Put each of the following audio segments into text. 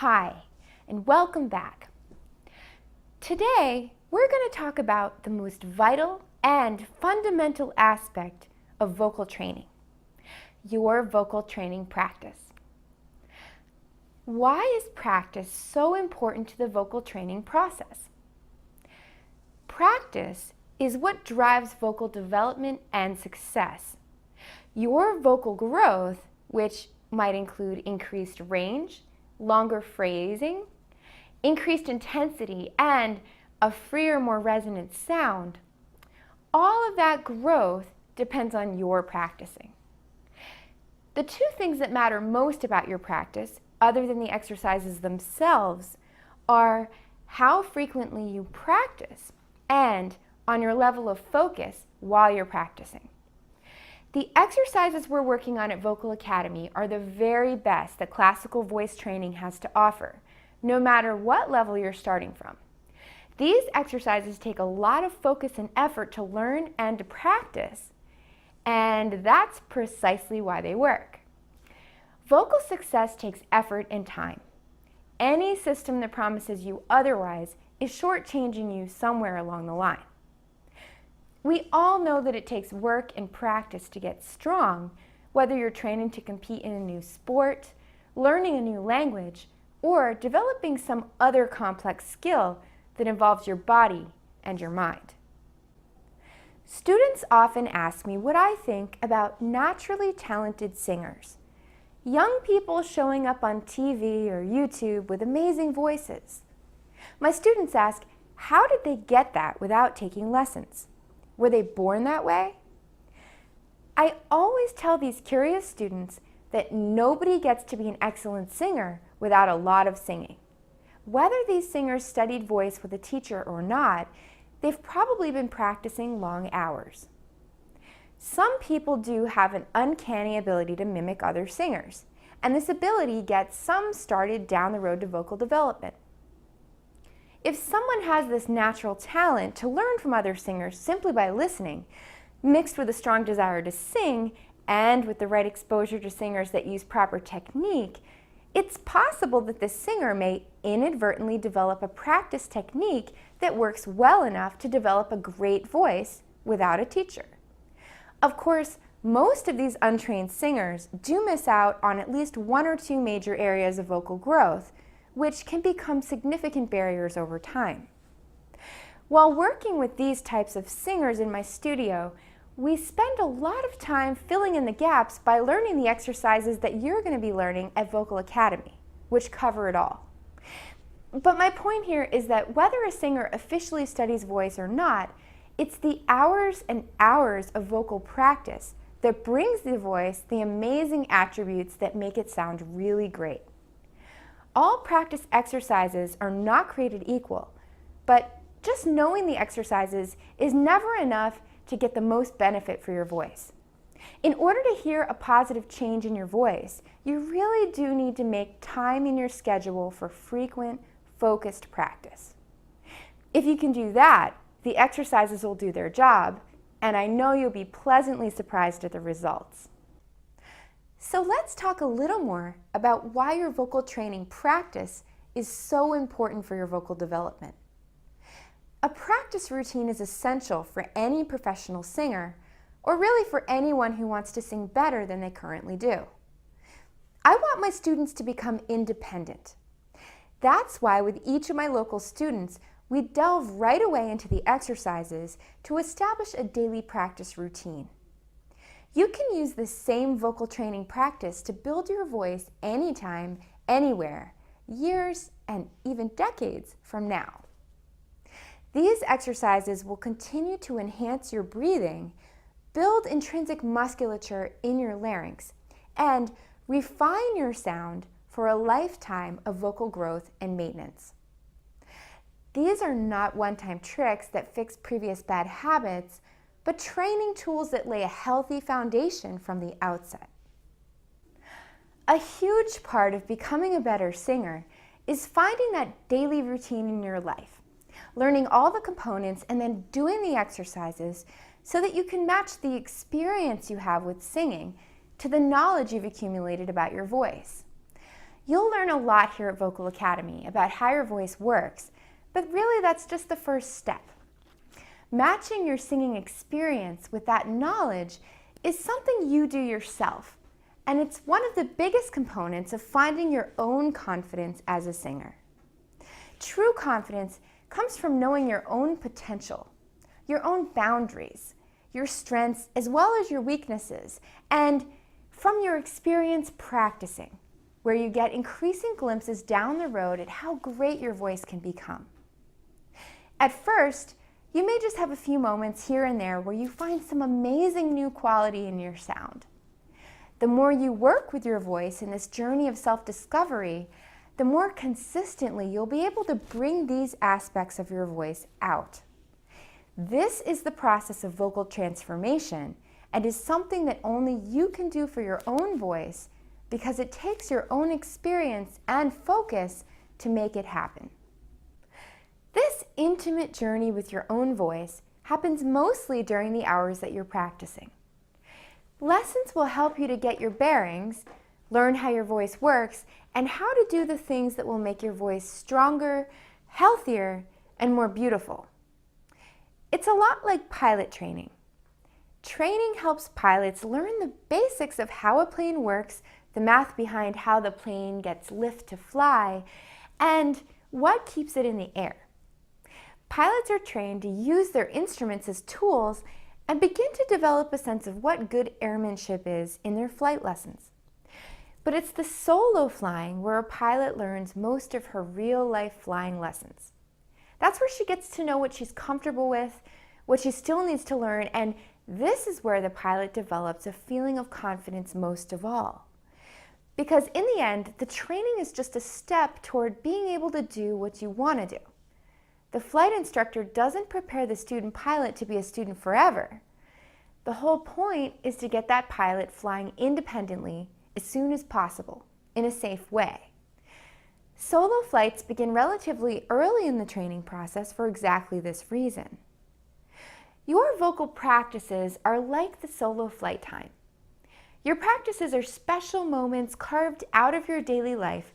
Hi, and welcome back. Today, we're going to talk about the most vital and fundamental aspect of vocal training, your vocal training practice. Why is practice so important to the vocal training process? Practice is what drives vocal development and success. Your vocal growth, which might include increased range, longer phrasing, increased intensity, and a freer, more resonant sound, all of that growth depends on your practicing. The two things that matter most about your practice, other than the exercises themselves, are how frequently you practice and on your level of focus while you're practicing. The exercises we're working on at Vocal Academy are the very best that classical voice training has to offer, no matter what level you're starting from. These exercises take a lot of focus and effort to learn and to practice, and that's precisely why they work. Vocal success takes effort and time. Any system that promises you otherwise is shortchanging you somewhere along the line. We all know that it takes work and practice to get strong, whether you're training to compete in a new sport, learning a new language, or developing some other complex skill that involves your body and your mind. Students often ask me what I think about naturally talented singers. Young people showing up on TV or YouTube with amazing voices. My students ask, how did they get that without taking lessons? Were they born that way? I always tell these curious students that nobody gets to be an excellent singer without a lot of singing. Whether these singers studied voice with a teacher or not, they've probably been practicing long hours. Some people do have an uncanny ability to mimic other singers, and this ability gets some started down the road to vocal development. If someone has this natural talent to learn from other singers simply by listening, mixed with a strong desire to sing and with the right exposure to singers that use proper technique, it's possible that this singer may inadvertently develop a practice technique that works well enough to develop a great voice without a teacher. Of course, most of these untrained singers do miss out on at least one or two major areas of vocal growth, which can become significant barriers over time. While working with these types of singers in my studio, we spend a lot of time filling in the gaps by learning the exercises that you're going to be learning at Vocal Academy, which cover it all. But my point here is that whether a singer officially studies voice or not, it's the hours and hours of vocal practice that brings the voice the amazing attributes that make it sound really great. All practice exercises are not created equal, but just knowing the exercises is never enough to get the most benefit for your voice. In order to hear a positive change in your voice, you really do need to make time in your schedule for frequent, focused practice. If you can do that, the exercises will do their job, and I know you'll be pleasantly surprised at the results. So let's talk a little more about why your vocal training practice is so important for your vocal development. A practice routine is essential for any professional singer, or really for anyone who wants to sing better than they currently do. I want my students to become independent. That's why with each of my local students, we delve right away into the exercises to establish a daily practice routine. You can use this same vocal training practice to build your voice anytime, anywhere, years and even decades from now. These exercises will continue to enhance your breathing, build intrinsic musculature in your larynx, and refine your sound for a lifetime of vocal growth and maintenance. These are not one-time tricks that fix previous bad habits, but training tools that lay a healthy foundation from the outset. A huge part of becoming a better singer is finding that daily routine in your life, learning all the components and then doing the exercises so that you can match the experience you have with singing to the knowledge you've accumulated about your voice. You'll learn a lot here at Vocal Academy about how your voice works, but really that's just the first step. Matching your singing experience with that knowledge is something you do yourself, and it's one of the biggest components of finding your own confidence as a singer. True confidence comes from knowing your own potential, your own boundaries, your strengths as well as your weaknesses, and from your experience practicing, where you get increasing glimpses down the road at how great your voice can become. At first, you may just have a few moments here and there where you find some amazing new quality in your sound. The more you work with your voice in this journey of self-discovery, the more consistently you'll be able to bring these aspects of your voice out. This is the process of vocal transformation and is something that only you can do for your own voice because it takes your own experience and focus to make it happen. This intimate journey with your own voice happens mostly during the hours that you're practicing. Lessons will help you to get your bearings, learn how your voice works, and how to do the things that will make your voice stronger, healthier, and more beautiful. It's a lot like pilot training. Training helps pilots learn the basics of how a plane works, the math behind how the plane gets lift to fly, and what keeps it in the air. Pilots are trained to use their instruments as tools and begin to develop a sense of what good airmanship is in their flight lessons. But it's the solo flying where a pilot learns most of her real-life flying lessons. That's where she gets to know what she's comfortable with, what she still needs to learn, and this is where the pilot develops a feeling of confidence most of all. Because in the end, the training is just a step toward being able to do what you want to do. The flight instructor doesn't prepare the student pilot to be a student forever. The whole point is to get that pilot flying independently as soon as possible, in a safe way. Solo flights begin relatively early in the training process for exactly this reason. Your vocal practices are like the solo flight time. Your practices are special moments carved out of your daily life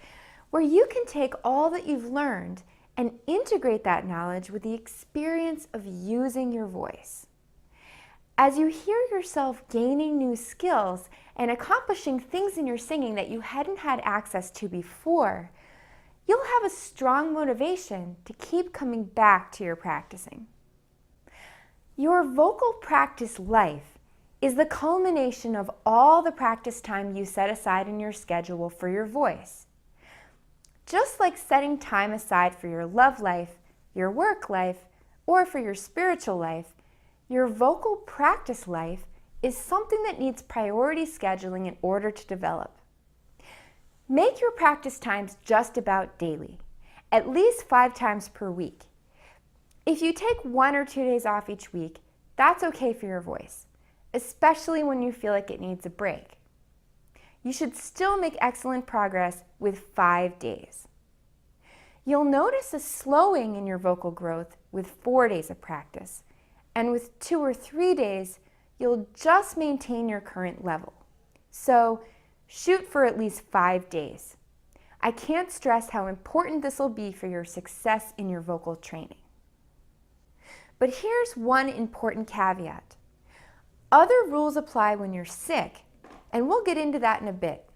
where you can take all that you've learned and integrate that knowledge with the experience of using your voice. As you hear yourself gaining new skills and accomplishing things in your singing that you hadn't had access to before, you'll have a strong motivation to keep coming back to your practicing. Your vocal practice life is the culmination of all the practice time you set aside in your schedule for your voice. Just like setting time aside for your love life, your work life, or for your spiritual life, your vocal practice life is something that needs priority scheduling in order to develop. Make your practice times just about daily, at least 5 times per week. If you take 1 or 2 days off each week, that's okay for your voice, especially when you feel like it needs a break. You should still make excellent progress with 5 days. You'll notice a slowing in your vocal growth with 4 days of practice, and with 2 or 3 days, you'll just maintain your current level. So shoot for at least 5 days. I can't stress how important this will be for your success in your vocal training. But here's one important caveat. Other rules apply when you're sick, and we'll get into that in a bit.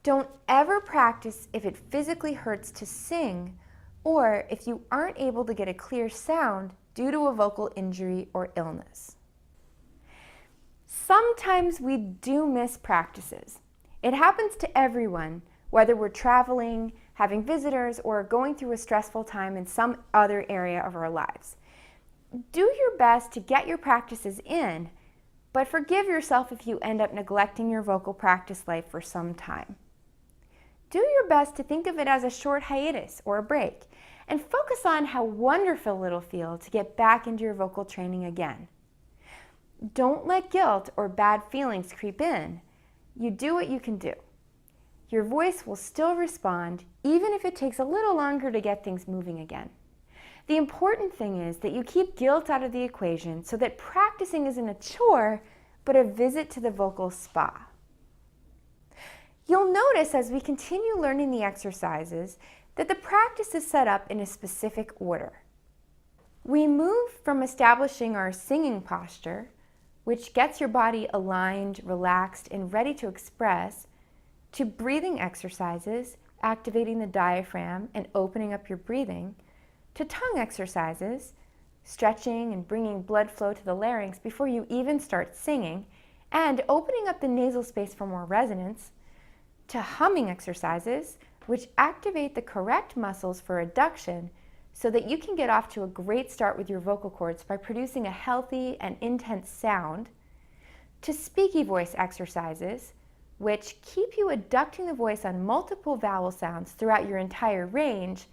Don't ever practice if it physically hurts to sing or if you aren't able to get a clear sound due to a vocal injury or illness. Sometimes we do miss practices. It happens to everyone, whether we're traveling, having visitors, or going through a stressful time in some other area of our lives. Do your best to get your practices in, but forgive yourself if you end up neglecting your vocal practice life for some time. Do your best to think of it as a short hiatus or a break, and focus on how wonderful it'll feel to get back into your vocal training again. Don't let guilt or bad feelings creep in. You do what you can do. Your voice will still respond, even if it takes a little longer to get things moving again. The important thing is that you keep guilt out of the equation so that practicing isn't a chore, but a visit to the vocal spa. You'll notice as we continue learning the exercises that the practice is set up in a specific order. We move from establishing our singing posture, which gets your body aligned, relaxed, and ready to express, to breathing exercises, activating the diaphragm and opening up your breathing, to tongue exercises, stretching and bringing blood flow to the larynx before you even start singing, and opening up the nasal space for more resonance, to humming exercises, which activate the correct muscles for adduction so that you can get off to a great start with your vocal cords by producing a healthy and intense sound, to speaky voice exercises, which keep you adducting the voice on multiple vowel sounds throughout your entire range,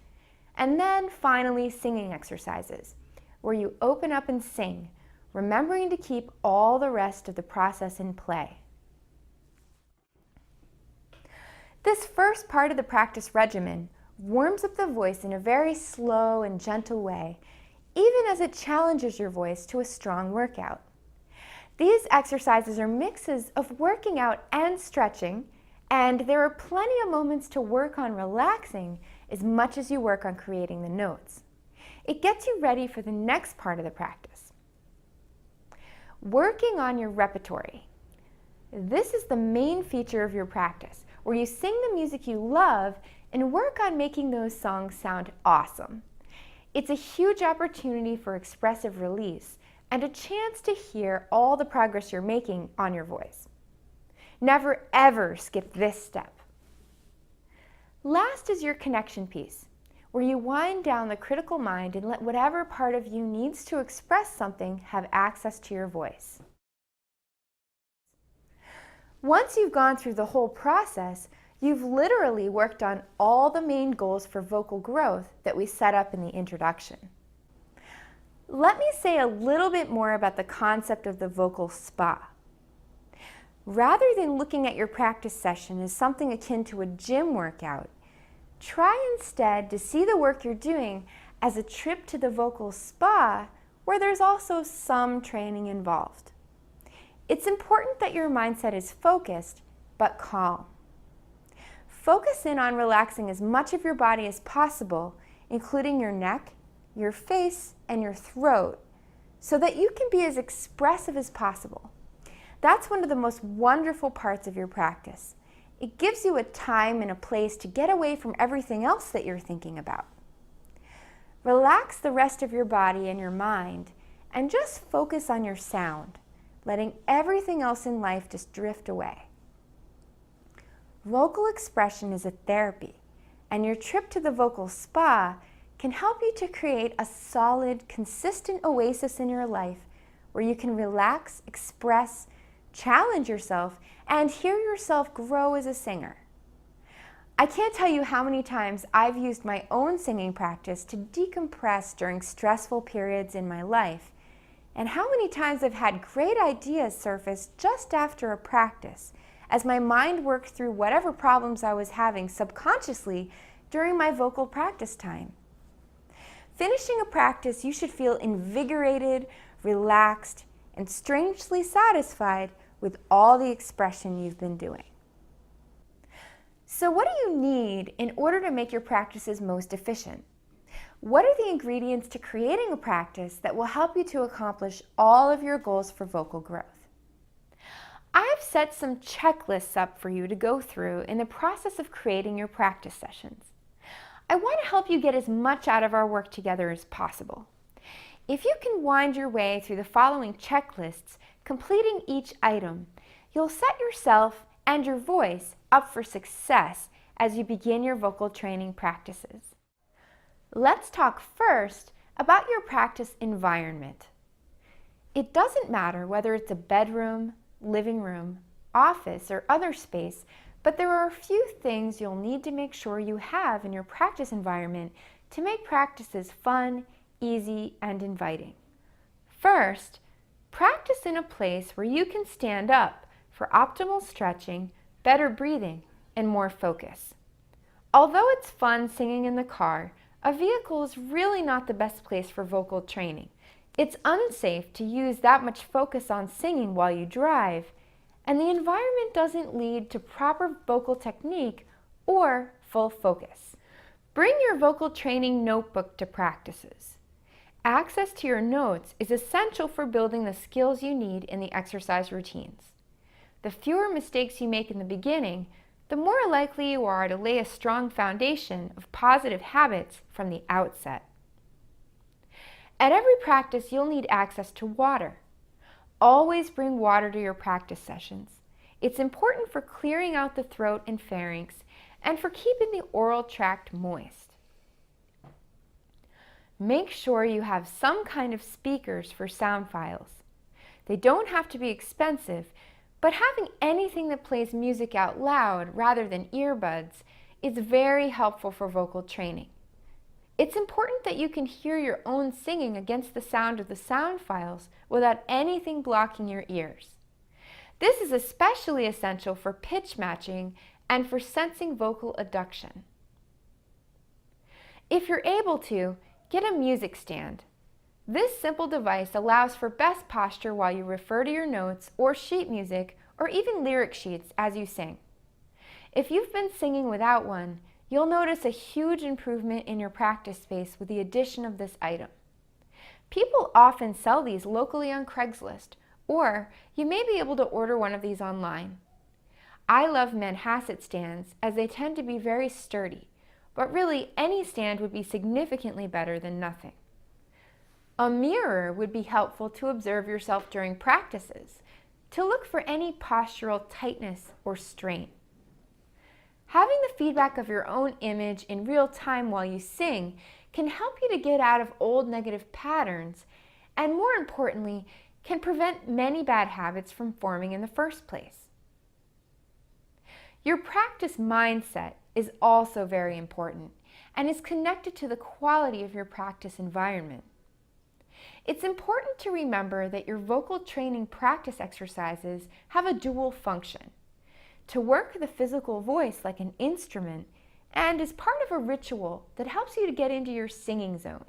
and then finally singing exercises, where you open up and sing, remembering to keep all the rest of the process in play. This first part of the practice regimen warms up the voice in a very slow and gentle way, even as it challenges your voice to a strong workout. These exercises are mixes of working out and stretching, and there are plenty of moments to work on relaxing as much as you work on creating the notes. It gets you ready for the next part of the practice. Working on your repertory. This is the main feature of your practice, where you sing the music you love and work on making those songs sound awesome. It's a huge opportunity for expressive release and a chance to hear all the progress you're making on your voice. Never ever skip this step. Last is your connection piece, where you wind down the critical mind and let whatever part of you needs to express something have access to your voice. Once you've gone through the whole process, you've literally worked on all the main goals for vocal growth that we set up in the introduction. Let me say a little bit more about the concept of the vocal spa. Rather than looking at your practice session as something akin to a gym workout, try instead to see the work you're doing as a trip to the vocal spa where there's also some training involved. It's important that your mindset is focused but calm. Focus in on relaxing as much of your body as possible, including your neck, your face, and your throat, so that you can be as expressive as possible. That's one of the most wonderful parts of your practice. It gives you a time and a place to get away from everything else that you're thinking about. Relax the rest of your body and your mind, and just focus on your sound, letting everything else in life just drift away. Vocal expression is a therapy, and your trip to the vocal spa can help you to create a solid, consistent oasis in your life where you can relax, express, challenge yourself, and hear yourself grow as a singer. I can't tell you how many times I've used my own singing practice to decompress during stressful periods in my life, and how many times I've had great ideas surface just after a practice, as my mind worked through whatever problems I was having subconsciously during my vocal practice time. Finishing a practice, you should feel invigorated, relaxed, and strangely satisfied with all the expression you've been doing. So what do you need in order to make your practices most efficient? What are the ingredients to creating a practice that will help you to accomplish all of your goals for vocal growth? I've set some checklists up for you to go through in the process of creating your practice sessions. I want to help you get as much out of our work together as possible. If you can wind your way through the following checklists, completing each item, you'll set yourself and your voice up for success as you begin your vocal training practices. Let's talk first about your practice environment. It doesn't matter whether it's a bedroom, living room, office, or other space, but there are a few things you'll need to make sure you have in your practice environment to make practices fun, easy, and inviting. First, practice in a place where you can stand up for optimal stretching, better breathing, and more focus. Although it's fun singing in the car, a vehicle is really not the best place for vocal training. It's unsafe to use that much focus on singing while you drive, and the environment doesn't lead to proper vocal technique or full focus. Bring your vocal training notebook to practices. Access to your notes is essential for building the skills you need in the exercise routines. The fewer mistakes you make in the beginning, the more likely you are to lay a strong foundation of positive habits from the outset. At every practice, you'll need access to water. Always bring water to your practice sessions. It's important for clearing out the throat and pharynx and for keeping the oral tract moist. Make sure you have some kind of speakers for sound files. They don't have to be expensive, but having anything that plays music out loud rather than earbuds is very helpful for vocal training. It's important that you can hear your own singing against the sound of the sound files without anything blocking your ears. This is especially essential for pitch matching and for sensing vocal adduction. If you're able to, get a music stand. This simple device allows for best posture while you refer to your notes or sheet music or even lyric sheets as you sing. If you've been singing without one, you'll notice a huge improvement in your practice space with the addition of this item. People often sell these locally on Craigslist, or you may be able to order one of these online. I love Manhasset stands as they tend to be very sturdy, but really any stand would be significantly better than nothing. A mirror would be helpful to observe yourself during practices, to look for any postural tightness or strain. Having the feedback of your own image in real time while you sing can help you to get out of old negative patterns and, more importantly, can prevent many bad habits from forming in the first place. Your practice mindset is also very important and is connected to the quality of your practice environment. It's important to remember that your vocal training practice exercises have a dual function: to work the physical voice like an instrument and as part of a ritual that helps you to get into your singing zone.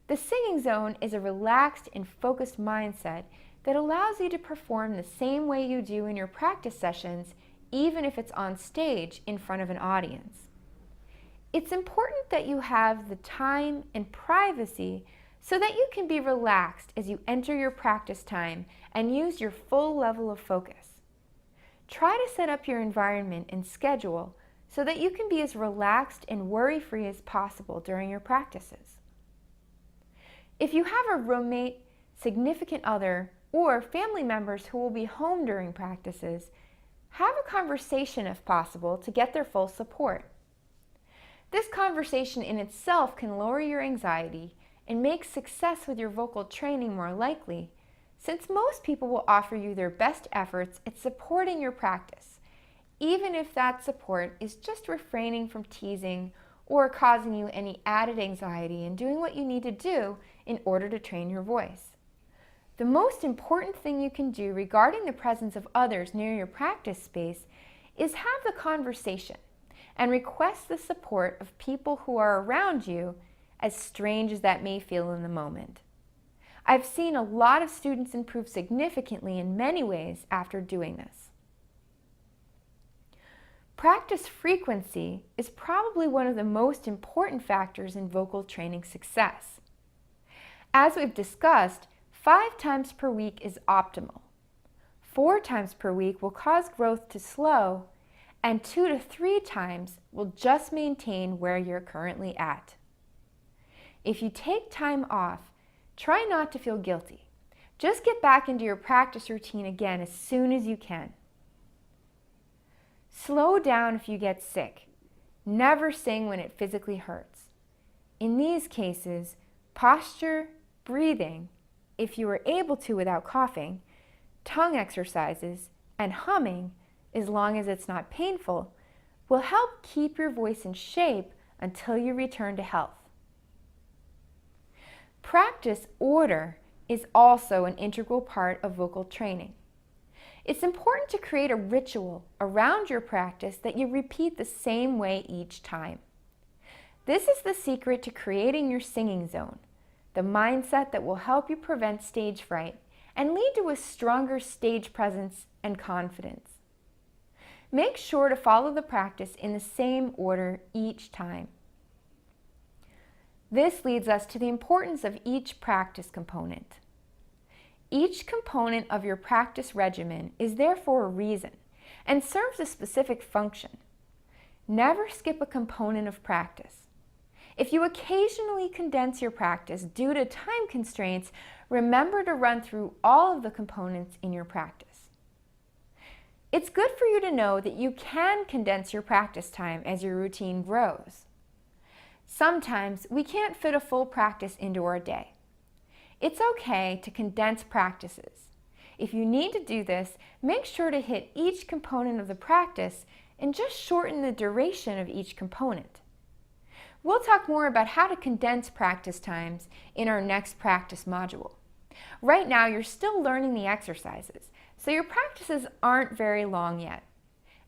The singing zone is a relaxed and focused mindset that allows you to perform the same way you do in your practice sessions, even if it's on stage in front of an audience. It's important that you have the time and privacy so that you can be relaxed as you enter your practice time and use your full level of focus. Try to set up your environment and schedule so that you can be as relaxed and worry-free as possible during your practices. If you have a roommate, significant other, or family members who will be home during practices, have a conversation if possible to get their full support. This conversation in itself can lower your anxiety and make success with your vocal training more likely, since most people will offer you their best efforts at supporting your practice, even if that support is just refraining from teasing or causing you any added anxiety in doing what you need to do in order to train your voice. The most important thing you can do regarding the presence of others near your practice space is have the conversation and request the support of people who are around you, as strange as that may feel in the moment. I've seen a lot of students improve significantly in many ways after doing this. Practice frequency is probably one of the most important factors in vocal training success. As we've discussed, 5 times per week is optimal. 4 times per week will cause growth to slow, and 2 to 3 times will just maintain where you're currently at. If you take time off, try not to feel guilty. Just get back into your practice routine again as soon as you can. Slow down if you get sick. Never sing when it physically hurts. In these cases, posture, breathing, if you are able to without coughing, tongue exercises, and humming, as long as it's not painful, will help keep your voice in shape until you return to health. Practice order is also an integral part of vocal training. It's important to create a ritual around your practice that you repeat the same way each time. This is the secret to creating your singing zone, the mindset that will help you prevent stage fright and lead to a stronger stage presence and confidence. Make sure to follow the practice in the same order each time. This leads us to the importance of each practice component. Each component of your practice regimen is there for a reason and serves a specific function. Never skip a component of practice. If you occasionally condense your practice due to time constraints, remember to run through all of the components in your practice. It's good for you to know that you can condense your practice time as your routine grows. Sometimes we can't fit a full practice into our day. It's okay to condense practices. If you need to do this, make sure to hit each component of the practice and just shorten the duration of each component. We'll talk more about how to condense practice times in our next practice module. Right now, you're still learning the exercises, so your practices aren't very long yet.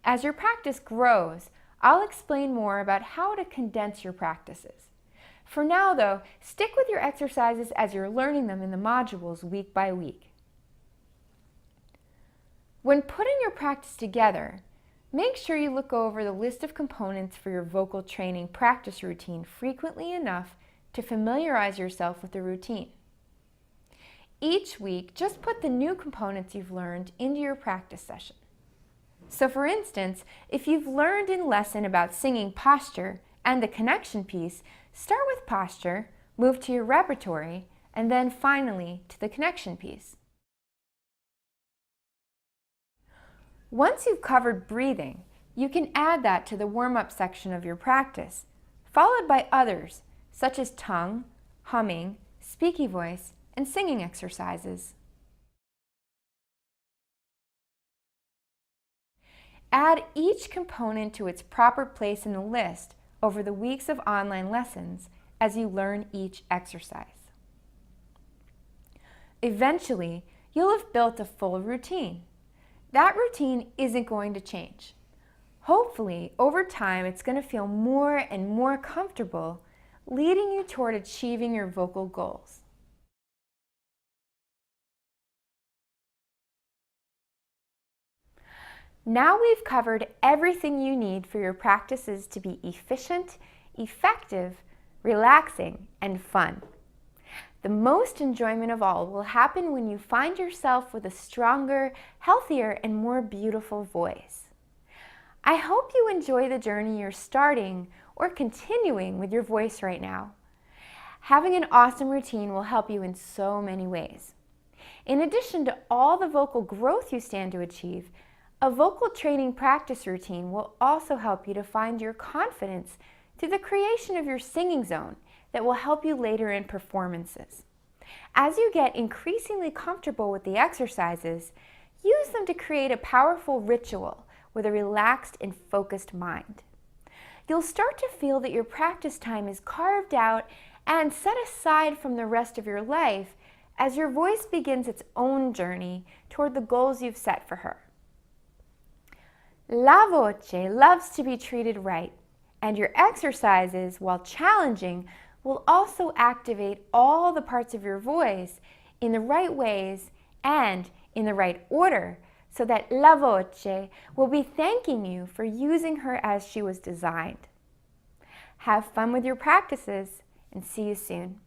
As your practice grows, I'll explain more about how to condense your practices. For now, though, stick with your exercises as you're learning them in the modules week by week. When putting your practice together, make sure you look over the list of components for your vocal training practice routine frequently enough to familiarize yourself with the routine. Each week, just put the new components you've learned into your practice session. So for instance, if you've learned in lesson about singing posture and the connection piece, start with posture, move to your repertory, and then finally to the connection piece. Once you've covered breathing, you can add that to the warm-up section of your practice, followed by others such as tongue, humming, speaky voice, and singing exercises. Add each component to its proper place in the list over the weeks of online lessons as you learn each exercise. Eventually, you'll have built a full routine. That routine isn't going to change. Hopefully, over time, it's going to feel more and more comfortable, leading you toward achieving your vocal goals. Now we've covered everything you need for your practices to be efficient, effective, relaxing, and fun. The most enjoyment of all will happen when you find yourself with a stronger, healthier, and more beautiful voice. I hope you enjoy the journey you're starting or continuing with your voice right now. Having an awesome routine will help you in so many ways. In addition to all the vocal growth you stand to achieve, a vocal training practice routine will also help you to find your confidence through the creation of your singing zone that will help you later in performances. As you get increasingly comfortable with the exercises, use them to create a powerful ritual with a relaxed and focused mind. You'll start to feel that your practice time is carved out and set aside from the rest of your life as your voice begins its own journey toward the goals you've set for her. La voce loves to be treated right, and your exercises, while challenging, will also activate all the parts of your voice in the right ways and in the right order, so that la voce will be thanking you for using her as she was designed. Have fun with your practices, and see you soon.